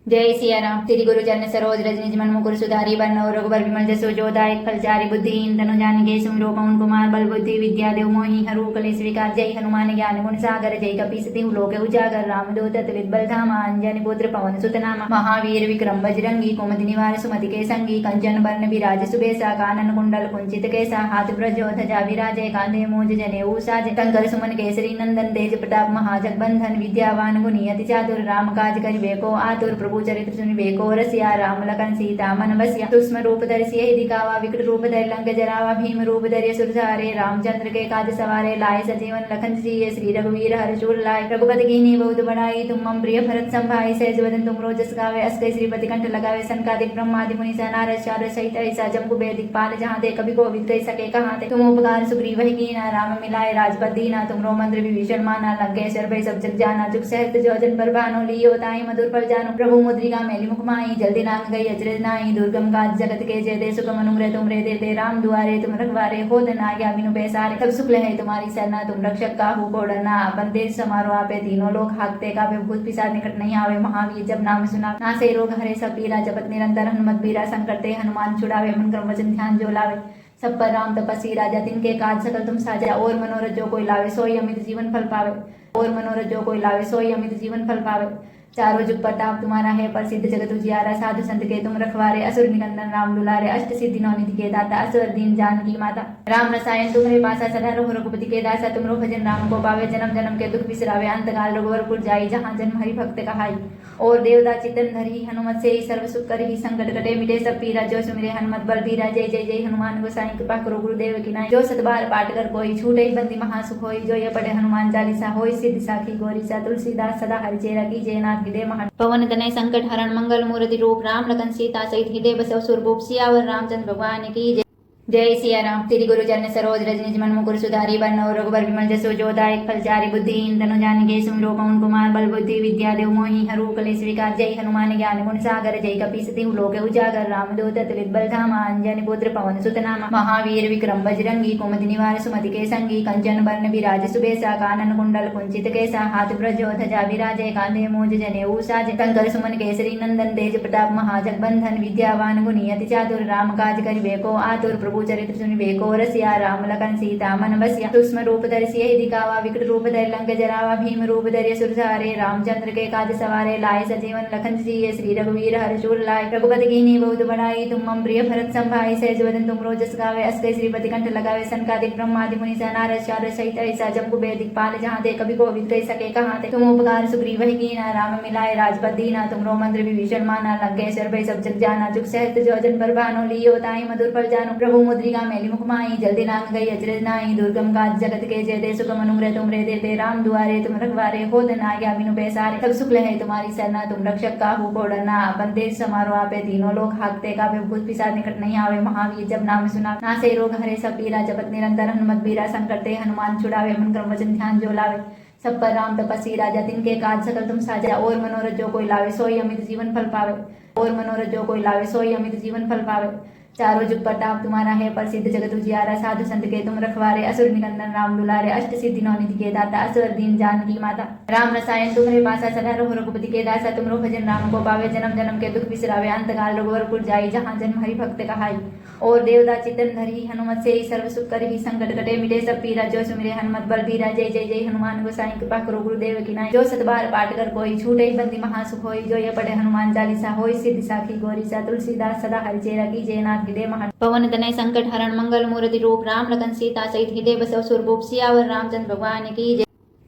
जय सिया राम। तेरी गुरु चरण सरोज रज निज मन मुकुर सुधारी बरनौ रघुबर विमल जसो जोदायक फलचारी बुद्धिहीन तनु जानिके सुमिरो पवन कुमार बल बुद्धि विद्या देव मोहि हरू कलेश विकार जय हनुमान ज्ञान गुण सागर जय कपि सतिहु लोक उजागर राम दूत अतुलित बल धामा अंजनी पुत्र पवन सुत नामा महावीर विक्रम बजरंगी कुमति निवार सुमति के संगी कंचन बर्ण विराज सुबेसा कानन कुंडल कुंचित केसा हाथ प्रजो ध्वजा विराजे कांधे मूज जनेऊ साजे कंकर सुमन केसरी नंदन तेज प्रताप महाजगबंधन विद्यावान गुणी अति चातुर राम काज करिबे को आतुर प्रभु चरित्र सुनिबे को रसिया राम लखन सीता मन बसिया सूक्ष्म रूप धरि दिखावा विकट रूप धरि लंक जरावा भीम रूप धरि सुरधारे रामचंद्र के काज सवारे लाए सजीवन लखन जी श्री रघुवीर हरचूर लाए रघुपति कीन्ही बहुत बड़ाई तुम मम प्रिय भरत संभाई सहज वदन तुम रोजस गावे अस कई श्रीपति कंठ लगावे सनकादिक ब्रह्मादि मुनि नारद शारद सहित ऐसा जम्बु बेदिक पाल जहाँ ते कभी कोविद कह सके कहाँ ते तुम उपकार सुग्रीव ही कीना राम मिलाए राजपद दीना तुमरो मंत्र विभीषण माना लंकेश्वर भय सब जग जाना जुग सहत जोजन पर भानो लियो ताई मधुर पर जानो प्रभु मुद्रिका मेली मुख माई जल्दी नांग गई अचरज नाई दुर्गम काज जगत के जय दे सुगम अनुग्रह तुम रे देते राम दुआरे तुम रखवारे हो दना या बिनु पैसारे सब शुक्ल है तुम्हारी सरना तुम रक्षक काहू को डरना बंदे समारो आपे तीनों लोग हाकते कापे भूत पिशाच निकट नहीं आवे महावीर जब नाम सुना ना से रोग हरे सब पीरा जपत निरंतर हनुमत बीरा संकट ते हनुमान छुड़ावे मन क्रम वचन ध्यान जो लावे सब पर राम तपस्वी राजा तिनके काज सकल तुम साजा और मनोरथ जो कोई लावे सोई अमित जीवन फल पावे और मनोरथ जो कोई लावे सोई अमित जीवन फल पावे चारों जुग प्रताप तुम्हारा है प्रसिद्ध जगत उजियारा साधु संत के तुम रखवारे असुर निकंदन राम दुलारे अष्ट सिद्धि नौ निधि के दाता असुर दीन जानकी माता राम रसायन तुम्हारे पासा सदा रहो रघुपति के दासा तुमरो भजन राम को पावे जन्म जन्म के दुख बिसरावे अंतकाल रघुवरपुर जाई जहाँ जन्म हरि भक्त कहाई और देवता चितन धरी हनुमत से ही सर्व सुख करी संकट कटे मिटे सब पीरा जो सुमिरे हनुमत बल धीरा जय जय जय हनुमान गोसाई कृपा करो गुरुदेव की नाई जो सतबार पाठ कर कोई छूटे बंदी महासुख होई जो ये पढ़े हनुमान चालीसा होई सिद्धि साखी गौरी सा तुलसीदास सदा हरिचेरा की जयनाथ हृदय महान पवन तनय संकट हरण मंगल मूर्ति रूप राम लखन सीता सहित हृदय बसव सुरभूप सियावर रामचंद्र भगवान की जय सिया राम। तेरी गुरु चरण सरोज रज निज मन मुकुर सुधारी बरनौ रघुबर विमल जसो जोदायक फलचारी बुद्धिहीन तनु जानिके सुमिरो पवन कुमार बल बुद्धि विद्या देव मोहि हरू कलेश विकार जय हनुमान ज्ञान गुण सागर जय कपि सतिहु लोक उजागर राम दूत अतुलित बल धामा अंजनी पुत्र पवन सुत नामा महावीर विक्रम बजरंगी कुमति निवार सुमति के संगी कंचन बर्ण विराज सुबेसा कानन कुंडल कुंचित केसा हाथ प्रजो ध्वजा विराजे कांधे मूज जनेऊ साजे कंकर सुमन केसरी नंदन तेज प्रताप महाजगबंधन विद्यावान गुणी अति चातुर राम काज करिबे को आतुर प्रभु चरित्र सुनिबे को रसिया राम लखन सीता मन बसिया सूक्ष्म रूप धरि दिखावा विकट रूप धरि लंक जरावा भीम रूप धरि सुरधारे रामचंद्र के काज सवारे लाए सजीवन लखन जी श्री रघुवीर हरचूर लाए रघुपति कीन्ही बहुत बड़ाई तुम मम प्रिय भरत संभाई सहज वदन तुम रोजस गावे अस कई श्रीपति कंठ लगावे सनकादिक ब्रह्मादि मुनि नारद शारद सहित ऐसा जम्बु बेदिक पाल जहाँ ते कभी कोविद कह सके कहाँ ते तुम उपकार सुग्रीव ही कीना राम मिलाए राजपद दीना तुमरो मंत्र विभीषण माना लंकेश्वर भय सब जग जाना जुग सहत जोजन पर भानो लियो ताई मधुर पर जानो प्रभु मुद्रिका मेली मुख माई जल्दी नांग गई अचरज नाई दुर्गम काज जगत के जय दे सुगम अनुग्रह तुम रे देते राम दुआरे तुम रखवारे हो दना या बिनु पैसारे सब शुक्ल है तुम्हारी सरना तुम रक्षक काहू को डरना बंदे समारो आपे तीनों लोग हाकते कापे भूत पिशाच निकट नहीं आवे महावीर जब नाम सुना ना से रोग हरे सब पीरा जपत निरंतर हनुमत बीरा संकट ते हनुमान छुड़ावे मन क्रम वचन ध्यान जो लावे सब पर राम तपस्वी राजा तिनके काज सकल तुम साजा और मनोरथ जो कोई लावे सोई अमित जीवन फल पावे और मनोरथ जो कोई लावे सोई अमित जीवन फल पावे चारों जुग प्रताप तुम्हारा है प्रसिद्ध जगत उजियारा साधु संत के तुम रखवारे असुर निकंदन राम दुलारे अष्ट सिद्धि नौ निधि के दाता असुर दीन जानकी माता राम रसायन तुम्हारे पासा सदा रहो रघुपति के दासा तुमरो भजन राम को पावे जन्म जन्म के दुख बिसरावे अंतकाल रघुवरपुर जाई जहाँ जन्म हरि भक्त कहाई और देवता चितन धरी हनुमत से ही सर्व सुख करी संकट कटे मिटे सब पीरा जो सुमिरे हनुमत बल धीरा जय जय जय हनुमान गोसाई कृपा करो गुरुदेव की नाई जो सतबार पाठ कर कोई छूटे बंदी महासुख होई जो ये पढ़े हनुमान चालीसा होई सिद्धि साखी गौरी सा तुलसीदास सदा हरिचेरा की जयनाथ हृदय महान पवन तनय संकट हरण मंगल मूर्ति रूप राम लखन सीता सहित हृदय बसव सुरभूप सियावर रामचंद्र भगवान की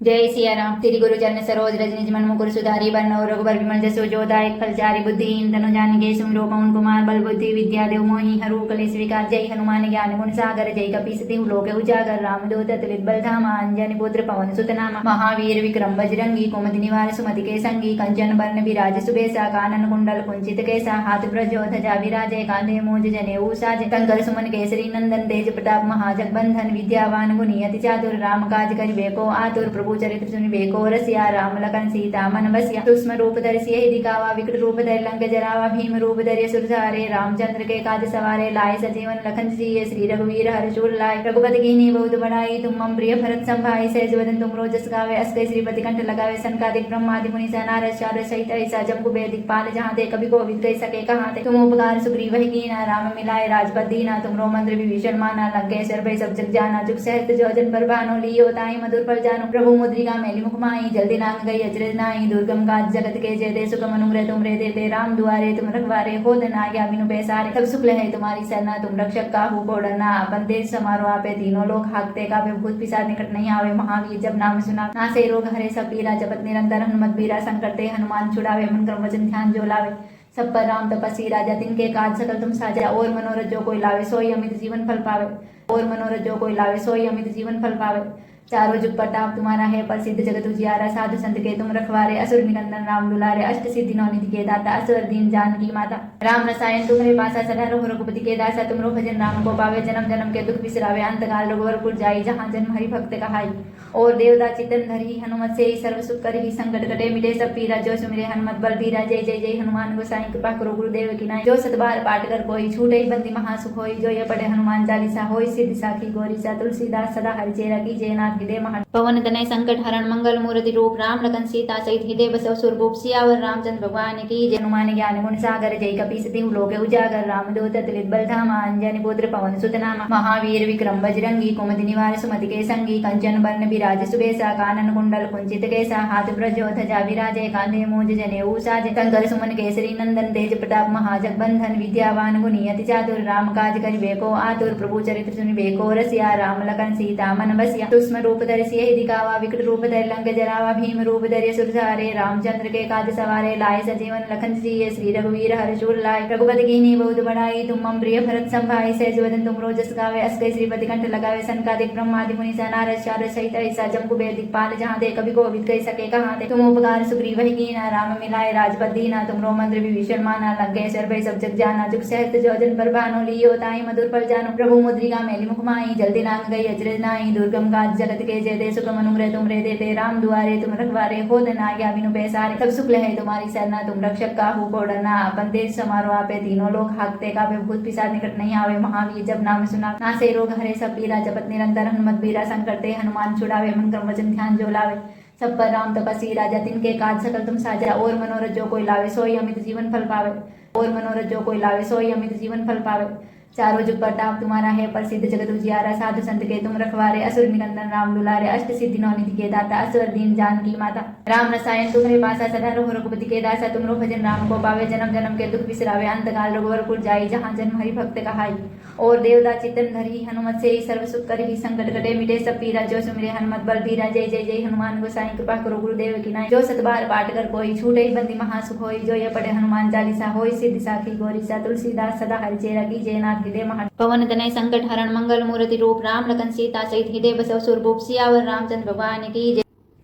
जय सिया राम। तेरी गुरु चरण सरोज रज निज मन मुकुर सुधारी बरनौ रघुबर विमल जसो जोदायक फलचारी बुद्धिहीन तनु जानिके सुमिरो पवन कुमार बल बुद्धि विद्या देव मोहि हरू कलेश विकार जय हनुमान ज्ञान गुण सागर जय कपि सतिहु लोक उजागर राम दूत अतुलित बल धामा अंजनी पुत्र पवन सुत नामा महावीर विक्रम बजरंगी कुमति निवार सुमति के संगी कंचन बर्ण विराज सुबेसा कानन कुंडल कुंचित केसा हाथ प्रजो ध्वजा विराजे कांधे मूज जनेऊ साजे कंकर सुमन केसरी नंदन तेज प्रताप महाजगबंधन विद्यावान गुणी अति चातुर राम काज करिबे को आतुर प्रभु प्रभु चरित्र सुनिबे को रसिया राम लखन सीता मन बसिया सूक्ष्म रूप धरि दिखावा विकट रूप धरि लंक जरावा भीम रूप धरि असुर सहारे रामचंद्र के काज सवारे लाए सजीवन लखन सिए श्री रघुवीर हर्षुर लाए रघुपति कीन्ही बहुत बड़ाई तुम मम प्रिय भरत संभाई सहज वदन तुम रोजस गावे अस्कै श्रीपति कंठ लगावे सनकादिक ब्रह्मादि मुनि नारद शारद सहित ऐसा जम्बु वेदिक पाल जहाँ ते कभी कोविद कह सके कहाँ ते तुम उपकार सुग्रीव ही कीना राम मिलाए राजपद दीना तुमरो मंत्र विभीषण माना लंकेश्वर भय सब जग जाना चुप सहत जोजन पर भानो लियो ताई मधुर पर जानो प्रभु मुद्रिका मैली मुख माई जल्दी नांग गई अचरज नाई दुर्गम काज जगत के जय दे सुगम अनुग्रह तुमरे देते राम दुआरे तुम रखवारे हो दना आज्ञा बिनु पैसारे सब शुक्ल है तुम्हारी सरना तुम रक्षक काहू को डरना अपन तेज समारो आपे तीनों लोग हाकते का भूत पिशाच निकट नहीं आवे महावीर जब नाम सुना नासे रोग हरे सब पीरा जपत निरंतर हनुमत बीरा संकट ते हनुमान छुड़ावे मन क्रम वचन ध्यान जो लावे सब पर राम तपस्वी राजा तिनके काज सकल तुम साजा और मनोरथ जो कोई लावे सोई अमित जीवन फल पावे और मनोरथ जो कोई लावे सोई अमित जीवन फल पावे चारों जुग प्रताप तुम्हारा है प्रसिद्ध जगत उजियारा साधु संत के तुम रखवारे असुर निकंदन राम दुलारे अष्ट सिद्धि नौ निधि के दाता असुर दीन जानकी माता राम रसायन तुम्हारे पासा सदा रहो रघुपति के दासा तुमरो भजन राम को पावे जन्म जन्म के दुख बिसरावे अंतकाल रघुवरपुर जाई जहाँ जन्म हरि भक्त कहाई और देवता चितन धरी हनुमत से सर्व सुख करी संकट कटे मिटे सब पीरा जो सुमिरे हनुमत बल धीरा जय जय जय हनुमान गोसाई कृपा करो गुरुदेव की नाई जो सतबार पाठ कर कोई छूटे बंदी महासुख होई जो ये पढ़े हनुमान चालीसा होई सिद्धि साखी गौरी सा तुलसीदास सदा हरिचेरा की जयनाथ हृदय महा पवन तनय संकट हरण मंगल मूर्ति रूप राम लखन सीता सहित हृदय बसव सुरभूप सियावर रामचंद्र भगवान की जय हनुमान ज्ञान गुण सागर जय कपीसति लोके उजागर राम दूत तुलित बल धामा अंजनी पुत्र पवन सुत नामा महावीर विक्रम बजरंगी कुमति निवार सुमति के संगी कंचन बर्ण विराज सुबेसा कानन कुंडल कुंचित केसा हाथ प्रजो ध्वजा विराजे कांधे मूज जनेऊ साजे कंकर सुमन केसरी नंदन तेज प्रताप महाजगबंधन विद्यावान गुणी अति चातुर राम काज करिबे को आतुर प्रभु चरित्र सुनिबे को रसिया राम लखन सीता मन बसिया सूक्ष्म रूप धरि सिए दिखावा विकट रूप धरि लंक जरावा भीम रूप धरि असुर सहारे रामचंद्र के काज सवारे लाए सजीवन लखन सिए श्री रघुवीर हर्षुर लाए रघुपति कीन्ही बहुत बड़ाई तुम मम प्रिय भरत संभाई सहज वदन तुम रोजस गावे अस्कै श्रीपति कंठ लगावे सनकादिक ब्रह्मादि मुनि नारद शारद सहित ऐसा जम्बु वेदिक पाल जहाँ ते कभी कोविद कह सके कहाँ ते तुम उपकार सुग्रीव ही कीना राम मिलाए राजपद दीना तुमरो मंत्र विभीषण माना लंकेश्वर भय सब जग जाना चुप सहत जोजन पर भानो लियो ताई मधुर पर जानो प्रभु मुद्रिका मैली मुख माई जल्दी नांग गई अचरज नाई दुर्गम काज जगत के जय दे सुगम अनुग्रह तुमरे देते राम दुआरे तुम रखवारे हो दना आज्ञा बिनु पैसारे सब शुक्ल है तुम्हारी सरना तुम रक्षक काहू को डरना अपन तेज समारो आपे तीनों लोग हाकते का भूत पिशाच निकट नहीं आवे महावीर जब नाम सुना नासे रोग हरे सब पीरा जपत निरंतर हनुमत बीरा संकट ते हनुमान छुड़ावे मन क्रम वचन ध्यान जो लावे सब पर राम तपस्वी राजा तिनके काज सकल तुम साजा और मनोरथ जो कोई लावे सोई अमित जीवन फल पावे और मनोरथ जो कोई लावे सोई अमित जीवन फल पावे चारों जुग प्रताप तुम्हारा है प्रसिद्ध जगत उजियारा साधु संत के तुम रखवारे असुर निकंदन राम दुलारे अष्ट सिद्धि नौ निधि के दाता असुर दीन जानकी माता राम रसायन तुम्हारे पासा सदा रहो रघुपति के दासा तुमरो भजन राम को पावे जन्म जन्म के दुख बिसरावे अंतकाल रघुवरपुर जाई जहाँ जन्म हरि भक्त कहाई और देवता चितन धरी हनुमत से सर्व सुख करी संकट कटे मिटे सब पीरा जो सुमिरे हनुमत बल धीरा जय जय जय हनुमान गोसाई कृपा करो गुरुदेव की नाई जो सतबार पाठ कर कोई छूटे बंदी महासुख होई जो ये पढ़े हनुमान चालीसा होई सिद्धि साखी गौरी सा तुलसीदास सदा हरिचेरा की जयनाथ हृदय महा पवन तनय संकट हरण मंगल मूर्ति रूप राम लखन सीता सहित हृदय बसव सुरभूप सियावर रामचंद्र भगवान की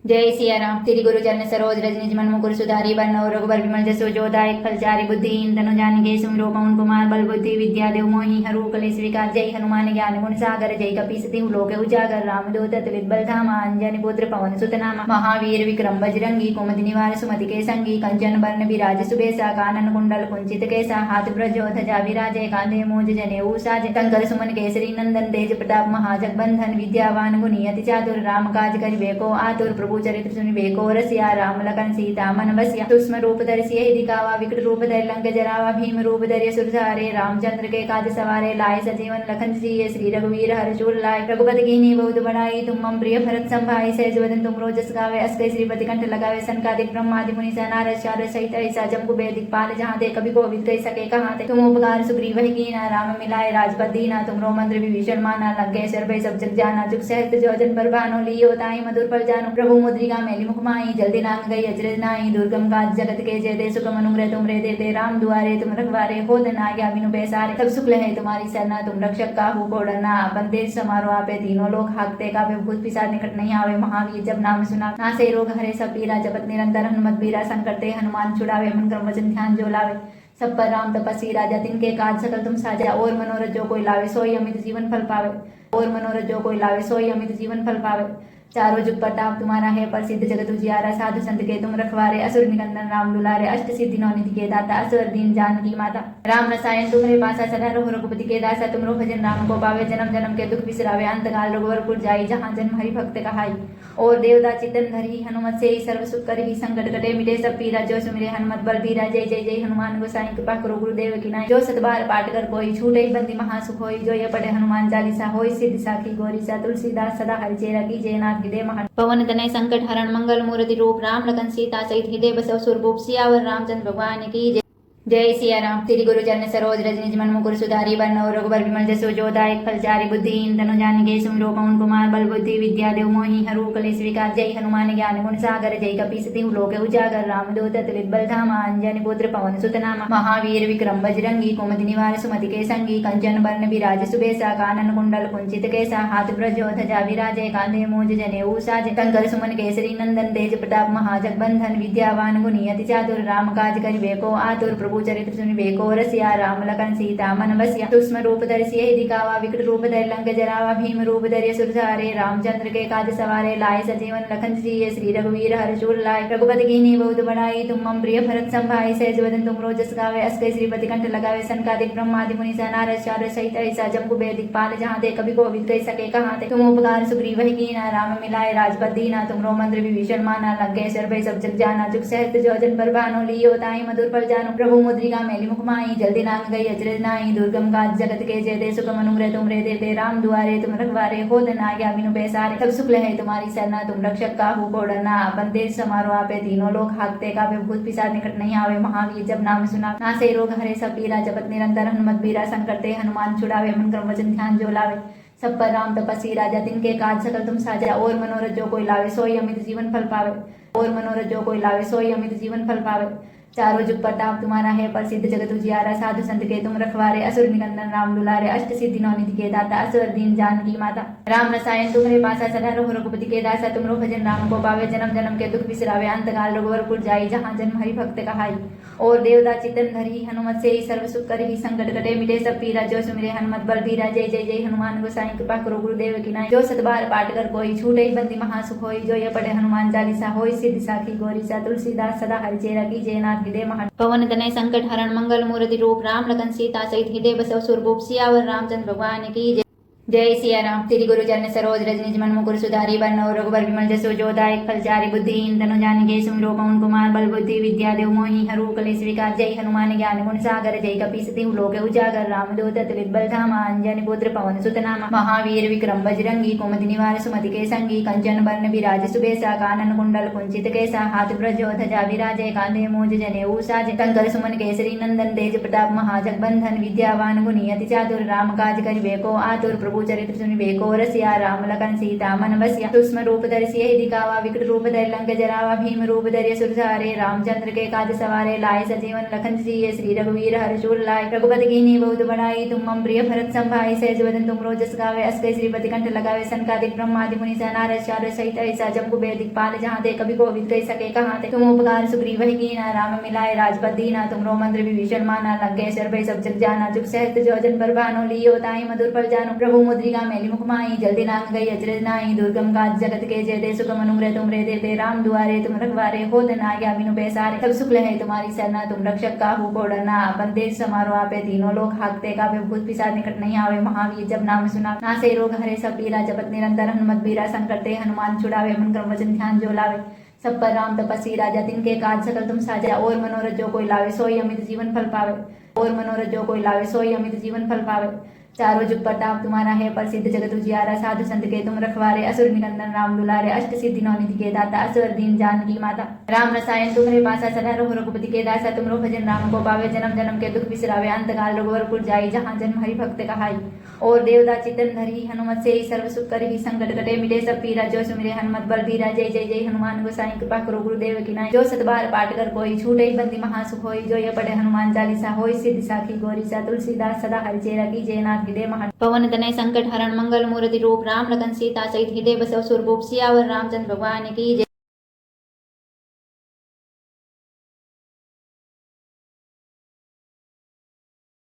जय सिया राम श्री गुरु चरण सरोज रज निज मन मुकुर सुधारी बरनौ रघुबर विमल जसो जोदायक फलचारी बुद्धिहीन तनु जानिके सुमिरो पवन कुमार बल बुद्धि विद्या देव मोहि हरू कलेश विकार जय हनुमान ज्ञान गुण सागर जय कपीसति लोके उजागर राम दूत तुलित बल धामा अंजनी पुत्र पवन सुत नामा महावीर विक्रम बजरंगी कुमति निवार सुमति के संगी कंचन बर्ण विराज सुबेसा कानन कुंडल कुंचित केसा हाथ प्रजो ध्वजा विराजे कांधे मूज जनेऊ साजे कंकर सुमन केसरी नंदन तेज प्रताप महाजगबंधन विद्यावान गुणी अति चातुर राम काज करिबे को आतुर प्रभु चरित्र सुनिबे को रसिया राम लखन सीता मन बसिया सूक्ष्म रूप धरि सिए दिखावा विकट रूप धरि लंक जरावा भीम रूप धरि असुर सहारे रामचंद्र के काज सवारे लाए सजीवन लखन सिए श्री रघुवीर हर्षुर लाए रघुपति कीन्ही बहुत बड़ाई तुम मम प्रिय भरत संभाई सहज वदन तुम रोजस गावे अस्कै श्रीपति कंठ लगावे सनकादिक ब्रह्मादि मुनि नारद शारद सहित ऐसा जम्बु वेदिक पाल जहाँ ते कभी कोविद कह सके कहाँ ते तुम उपकार सुग्रीव ही कीना राम मिलाए राजपद दीना तुमरो मंत्र विभीषण माना लंकेश्वर भय सब जग जाना चुप सहत जोजन पर भानो लियो ताई मधुर पर जानो प्रभु मुद्रिका मैली मुख माई जल्दी नांग गई अचरज नाई दुर्गम काज जगत के जय दे सुगम अनुग्रह तुमरे देते राम दुआरे तुम रखवारे हो दना आज्ञा बिनु पैसारे सब शुक्ल है तुम्हारी सरना तुम रक्षक काहू को डरना अपन तेज समारो आपे तीनों लोग हाकते का भूत पिशाच निकट नहीं आवे महावीर जब नाम सुना नासे रोग हरे सब पीरा जपत निरंतर हनुमत बीरा संकट ते हनुमान छुड़ावे मन क्रम वचन ध्यान जो लावे सब पर राम तपस्वी राजा तिनके काज सकल तुम साजा और मनोरथ जो कोई लावे सोई अमित जीवन फल पावे और मनोरथ जो कोई लावे सोई अमित जीवन फल पावे चारों जुग प्रताप तुम्हारा है, प्रसिद्ध जगत उजियारा, साधु संत के तुम रखवारे, असुर निकंदन राम दुलारे, अष्ट सिद्धि नौ निधि के दाता, असुर दीन जानकी माता। राम रसायन तुम्हारे पासा, सदा रहो रघुपति के दासा, तुमरो भजन राम को पावे, जन्म जन्म के दुख बिसरावे, अंतकाल रघुवरपुर जाई, जहाँ जन्म हरि भक्त कहाई। और देवता चितन धरी, हनुमत से ही सर्व सुख करही, संकट कटे मिटे सब पीरा, जो सुमिरे हनुमत बलबीरा, जय जय जय हनुमान गोसाई कृपा करो गुरुदेव की नाई। जो सत बार पाठ कर कोई, छूटे बंदी महासुख होई, जो ये पढ़े हनुमान चालीसा, होई सिद्धि साखी गौरीसा, तुलसीदास सदा हरिचेरा की, जय नाथ हृदय महान। पवन तनय संकट हरण, मंगल मूर्ति रूप, राम लखन सीता सहित हृदय बसव सुरभूप, सियावर रामचंद्र भगवान की जय। जय सिया राम। तेरी गुरु चरण सरोज रज निज मन मुकुर सुधारी, बरनौ रघुबर विमल जसो जोदायक फलचारी, बुद्धिहीन तनु जानिके सुमिरो पवन कुमार, बल बुद्धि विद्या देव मोहि हरु कलेश विकार, जय हनुमान ज्ञान गुण सागर, जय कपीस तिहु लोक उजागर, रामदूत अतुलित बल धामा, अंजनी पुत्र पवन सुत नामा, महावीर विक्रम बजरंगी, कुमति निवार सुमति के संगी, कंचन बरन विराज सुबेसा, कानन कुंडल कुंचित केसा, हाथ ब्रजो ध्वजा विराजे, कांधे मूंज जनेऊ साजे, शंकर सुमन केसरी नंदन, तेज प्रताप महाजगबंधन, विद्यावान गुणी अति चातुर, राम काज करिबे को आतुर, प्रभु चरित्र सुनिबे को रसिया, राम लखन सीता मन बसिया, सूक्ष्म रूप धरि दिखावा, विकट रूप धरि लंक जरावा, भीम रूप धरि असुर सहारे, रामचंद्र के काज सवारे, लाए सजीवन लखन जिये, श्री रघुवीर हर्षुर लाए, रघुपति कीन्ही बहुत बड़ाई, तुम मम प्रिय भरत संभाई, सहज वदन तुमरो जस गावे, अस कहि श्रीपति कंठ लगावे, सनकादिक ब्रह्मादि मुनि सा, नारद शारद सहित ऐसा, जम्बु बेदिक पाल जहाँ ते, कभी कोविद कहि सके कहाँ ते, तुम उपकार सुग्रीव ही कीना, राम मिलाए राजपद दीना, तुमरो मंत्र विभीषण माना, लंकेश्वर भय सब जग जाना, जुग सहस्त्र जो जन पर भानु, लियो ताहि मधुर फल जानु, प्रभु मुद्रिका मेली मुख माई, जल्दी नांग गई अचरज नाई, दुर्गम काज जगत के जेते, सुगम अनुग्रह तुमरे देते, राम दुआरे तुम रखवारे, होत न आज्ञा बिनु पैसारे, सब सुख लहे तुम्हारी सरना, तुम रक्षक काहू को डरना, बंदे समारो आपे, तीनों लोग हाकते कापे, भूत पिशाच निकट नहीं आवे, महावीर जब नाम सुना, नासे रोग हरे सब पीरा, जपत निरंतर हनुमत बीरा, संकट ते हनुमान छुड़ावे, मन क्रम वचन ध्यान जो लावे, सब पर राम तपस्वी राजा, तिनके काज सकल तुम साजा, और मनोरथ जो कोई लावे, सोई अमित जीवन फल पावे, और मनोरथ जो कोई लावे, सोई अमित जीवन फल पावे। चारों जुग प्रताप तुम्हारा है, प्रसिद्ध जगत उजियारा, साधु संत के तुम रखवारे, असुर निकंदन राम दुलारे, अष्ट सिद्धि नौ निधि के दाता, असुर दीन जानकी माता। राम रसायन तुम्हारे पासा, सदा रहो रघुपति के दासा, तुमरो भजन राम को पावे, जन्म जन्म के दुख बिसरावे, अंतकाल रघुवरपुर जाई, जहाँ जन्म हरि भक्त कहाई। और देवता चितन धरी, हनुमत से ही सर्व सुख करही, संकट कटे मिटे सब पीरा, जो सुमिरे हनुमत बलबीरा, जय जय जय हनुमान गोसाई कृपा करो गुरुदेव की नाई। जो सत बार पाठ कर कोई, छूटे बंदी महासुख होई, जो ये पढ़े हनुमान चालीसा, होई सिद्धि साखी गौरीसा, तुलसीदास सदा हरिचेरा की, जय नाथ हृदय महान। पवन तनय संकट हरण, मंगल मूर्ति रूप, राम लखन सीता सहित हृदय बसव सुरभूप, सियावर रामचंद्र भगवान की जय। जय सिया राम। तेरी गुरु चरण सरोज रज निज मन मुकुर सुधारी, बरनौ रघुबर विमल जसो जोदायक फलचारी, बुद्धिहीन तनु जानिके सुमिरो पवन कुमार, बल बुद्धि विद्या देव मोहि हरु कलेश विकार, जय हनुमान ज्ञान गुण सागर, जय कपीस तिहु लोक उजागर, रामदूत अतुलित बल धामा, अंजनी पुत्र पवन सुत नामा, महावीर विक्रम बजरंगी, कुमति निवार सुमति के संगी, कंचन बरन विराज सुबेसा, कानन कुंडल कुंचित केसा, हाथ ब्रजो ध्वजा विराजे, कांधे मूंज जनेऊ साजे, शंकर सुमन केसरी नंदन, तेज प्रताप महाजगबंधन, विद्यावान गुणी अति चातुर, राम काज करिबे को आतुर, प्रभु चरित्र सुनिबे को रसिया, राम लखन सीता मन बसिया, सूक्ष्म रूप धरि दिखावा, विकट रूप धरि लंक जरावा, भीम रूप धरि असुर सहारे, रामचंद्र के काज सवारे, लाए सजीवन लखन जिये, श्री रघुवीर हर्षुर लाए, रघुपति कीन्ही बहुत बड़ाई, तुम मम प्रिय भरत संभाई, सहज वदन तुमरो जस गावे, अस कहि श्रीपति कंठ लगावे, सनकादिक ब्रह्मादि मुनि सा, नारद शारद सहित ऐसा, जम्बु बेदिक पाल जहाँ ते, कभी कोविद कहि सके कहाँ ते, तुम उपकार सुग्रीव ही कीना, राम मिलाए राजपद दीना, तुमरो मंत्र विभीषण माना, लंकेश्वर भय सब जग जाना, जुग सहस्त्र जो जन पर भानु, लियो ताहि मधुर फल जानु, प्रभु मुद्रिका मेली मुख माई, जल्दी नांग गई अचरज नाई, दुर्गम काज जगत के जेते, सुगम अनुग्रह तुमरे देते, राम दुआरे तुम रखवारे, होत न आज्ञा बिनु पैसारे, सब सुख लहे तुम्हारी सरना, तुम रक्षक काहू को डरना, बंदे समारो आपे, तीनों लोग हाकते कापे, भूत पिशाच निकट नहीं आवे, महावीर जब नाम सुना, नासे रोग हरे सब पीरा, जपत निरंतर हनुमत बीरा, संकट ते हनुमान छुड़ावे, मन क्रम वचन ध्यान जो लावे, सब पर राम तपस्वी राजा, तिनके काज सकल तुम साजा, और मनोरथ जो कोई लावे, सोई अमित जीवन फल पावे, और मनोरथ जो कोई लावे, सोई अमित जीवन फल पावे। चारों जुग प्रताप तुम्हारा है, प्रसिद्ध जगत उजियारा, साधु संत के तुम रखवारे, असुर निकंदन राम दुलारे, अष्ट सिद्धि नौ निधि के दाता, असुर दीन जानकी माता। राम रसायन तुम्हारे पासा, सदा रहो रघुपति के दासा, तुमरो भजन राम को पावे, जन्म जन्म के दुख बिसरावे, अंतकाल रघुवरपुर जाई, जहाँ जन्म हरि भक्त कहाई। और देवता चितन धरी, हनुमत से ही सर्व सुख करही, संकट कटे मिटे सब पीरा, जो सुमिरे हनुमत बलबीरा, जय जय जय हनुमान गोसाई कृपा करो गुरुदेव की नाई। जो सत बार पाठ कर कोई, छूटे बंदी महासुख होई, जो ये पढ़े हनुमान चालीसा, होई सिद्धि साखी गौरीसा, तुलसीदास सदा हरिचेरा की, जय नाथ हृदय महान। पवन तनय संकट हरण, मंगल मूर्ति रूप, राम लखन सीता सहित हृदय बसव सुरभूप, सियावर रामचंद्र भगवान की जय।